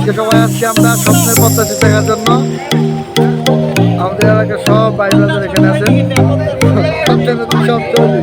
আজকে সবাই আসছি আমরা স্বপ্নের পদ্মাটি দেখার জন্য। আমাদের এলাকার সব ভাই ব্রাদার এখানে আছেন। সব চলবে।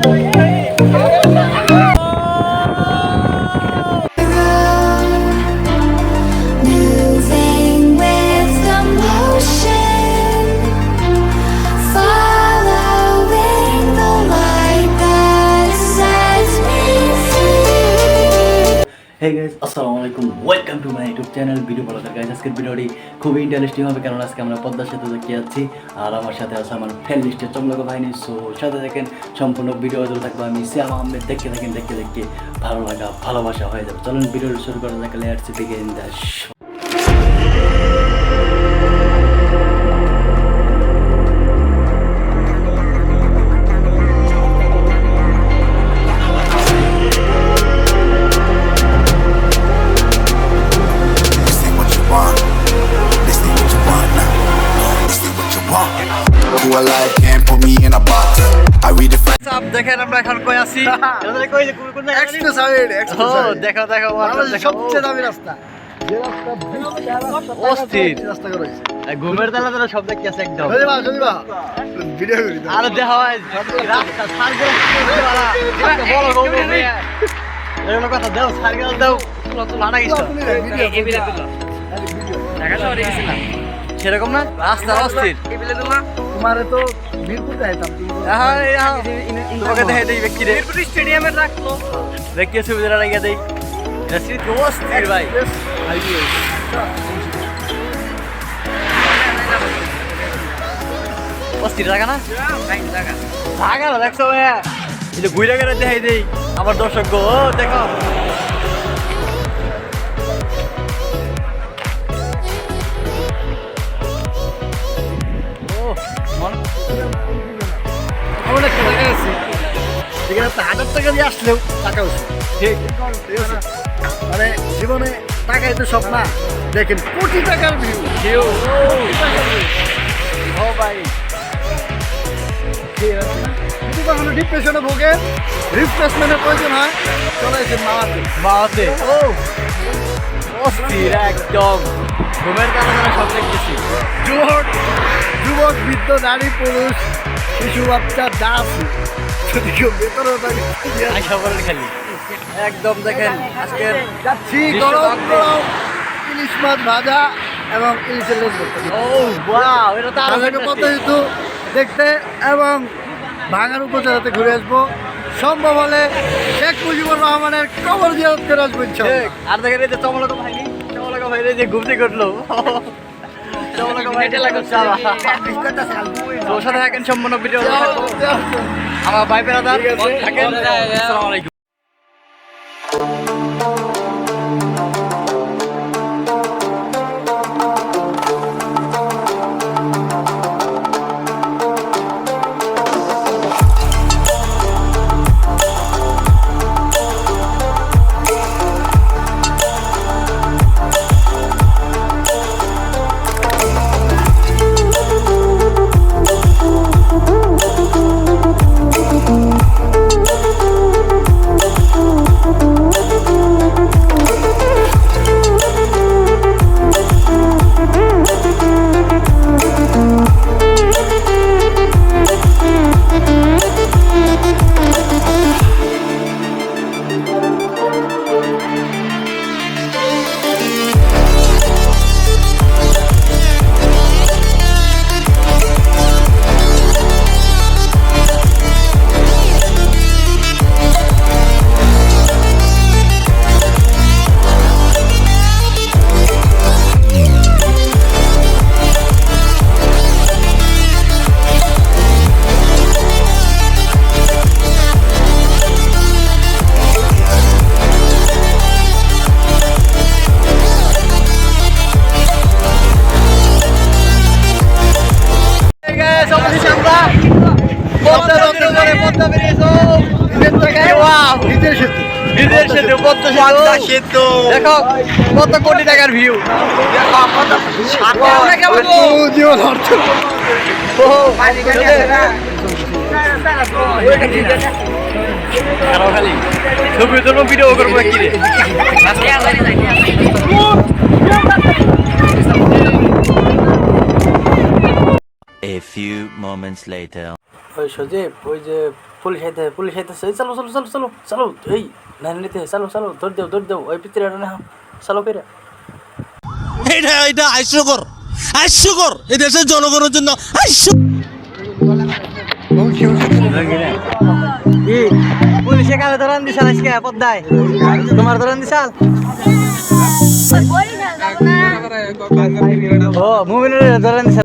হে গাইস, আসসালামু আলাইকুম, welcome to my YouTube channel video বলার গাইস। আজকের ভিডিওটি খুবই ইন্টারেস্টিং হবে, কারণ আজকে আমরা পদ্মার সাথে দেখতে যাচ্ছি আর আমার সাথে আছে আমার ফ্যান লিস্টের চমলক বাহিনী। সো সাথে দেখেন সম্পূর্ণ ভিডিও থাকবো আমি সিয়াম আহমেদ। দেখতে দেখতে ভালো লাগা ভালোবাসা হয়ে যাবে। চলুন ভিডিওটি শুরু করা যাক। Let's begin the show. দেখেন আমরা এখন কই আছি? দেখো সবচেয়ে দামি রাস্তা। ঘুমের তালা তারা সব দেখতে আছে একদম। আর দেখা হয় কথা দাও, সার্কেল দাও, সেরকম না রাস্তা অস্থির। তোমার তো মিরপুর যাইতাম, তোমাকে দেখে দেই ব্যক্তি রে স্টেডিয়ামে রাখলো দেখি সুবিধা লাগিয়ে দেই। অস্থির ভাই, অস্থির জায়গা না জায়গা না দেখছো ভাইয়া। এই যে ঘুরে গেলে দেখাই দেই আমার দর্শক গো, দেখো $1000 দিয়ে আসলেও টাকা হচ্ছে। ঠিক আছে, মানে জীবনে টাকাই তো সব না। দেখেন কোটি টাকার ভিউ ভাই। যদি কখনো ডিপ্রেশনে ভোগে, রিফ্রেশমেন্টের প্রয়োজন হয়, চলে এসে মাওয়াতে অস্থির একদম। ঘুমের তালা সব দেখতেছি। যুবক বৃদ্ধ নারী পুরুষ শিশু বাচ্চা যা আছে, যদি কেউ ভেতরেও থাকে খালি একদম দেখেন আজকের যাচ্ছি গরম গরম ইলিশ মাছ ভাজা এবং ইলিশের লেজ করতে। এটা তো আরো পদ্ধতি দেখতে এবং ভাঙার উপজেলাতে ঘুরে আসবো। সম্ভব হলে শেখ মুজিবুর রহমানের কবর জিয়ারত করে আসবো। আর দেখেন এই যে চমলক ভাই যে ঘুরতে করলো তোর সাথে থাকেন সম্পূর্ণ ভিডিও। আমার ভাই বেড়াদার থাকেন। আসসালামু আলাইকুম। দেখো কত কোটি টাকার ভিউ, খালি ছবি ভিডিও করবো কি রে। moments later. ওই সজীব ওই যে পুলিশ আইতেছে চলো চলো চলো চলো চলো এই নাইন নিতে চলো চলো দৌড় দেও ওই পিতরিটা না চলো কইরা এটা হাস্যকর এই দেশের জনগণের জন্য কি পুলিশে কালে ধরান দিছাল আজকে পদ্মায় তোমার ধরান দিছাল ও মুমিনের ধরান দিছাল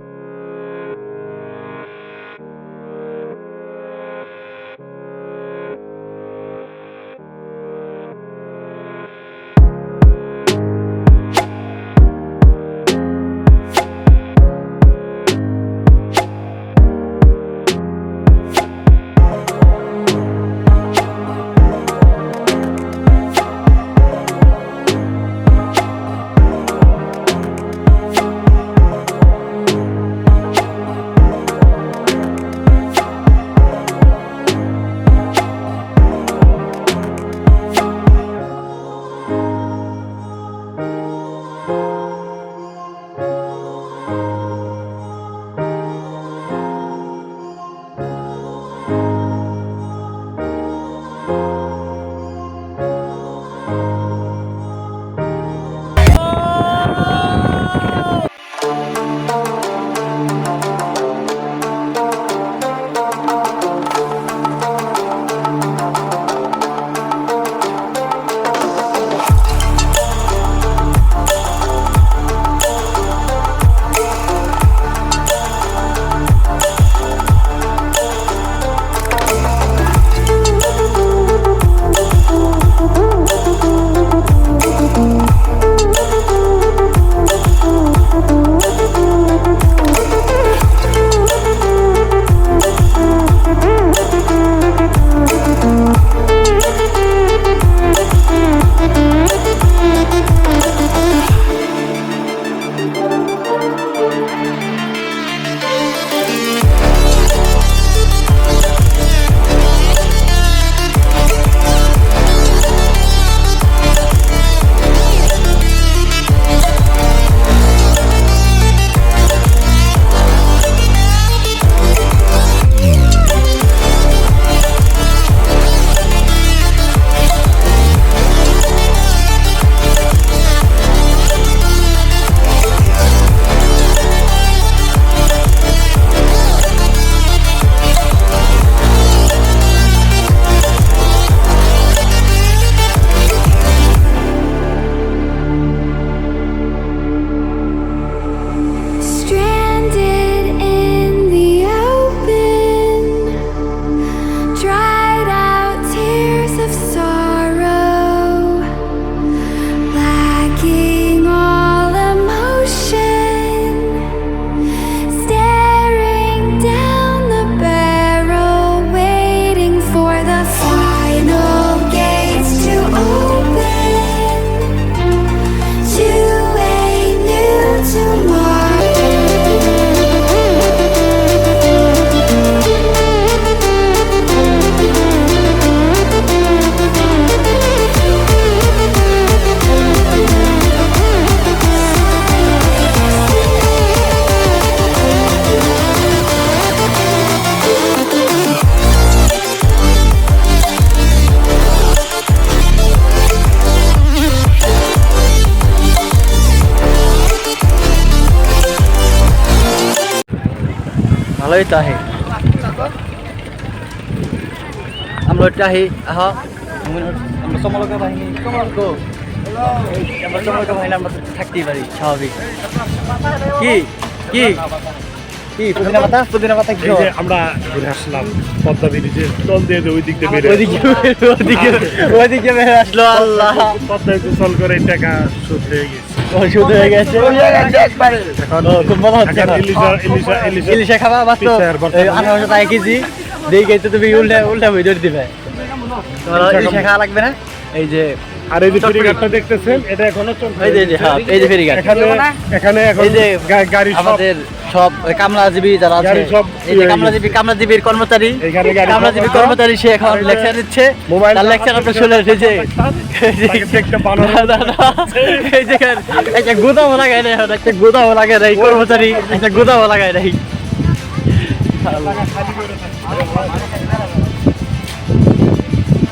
ভালোই তো আহে আমরা ওইটা আহি আহ আমরা চমলকা বাহিনী আমরা চমলকা বাহিনী আমরা তো থাকতেই পারি স্বাভাবিক কি কি কি পুদিনা পাতা কি আমরা ঘুরে আসলাম পদ্মা ব্রিজের তল দিয়ে ওই দিক দিয়ে বের ওইদিকে বের আসলো আল্লাহ পদ্মায় গোসল করে টাকা সুদ হয়ে গেছে শুধু হয়ে গেছে খুব ভালো হচ্ছে ইলিশা খাবা মাত্র 1800 টাকা কেজি দেখে তো তুমি উল্টা ভিডিও দিবে ইলিশা খাওয়া লাগবে না এই যে আর এই যে ফেরিঘাটটা দেখতেছেন এটা এখনো চলছে এই যে হ্যাঁ এই যে ফেরিঘাট এখানে এখন এই যে গাড়ি আমাদের সব কামলাজীবী যারা আছে এই যে কামলাজীবীর কর্মচারী কামলাজীবী কর্মচারী সে এখন লেকচার দিচ্ছে তার লেকচার আপনি শুনে এসেছে এই যে একটা গুদাম লাগায় নাই একটা গুদাম লাগায় নাই কর্মচারী একটা গুদাম লাগায় নাই খালি করে থাকি।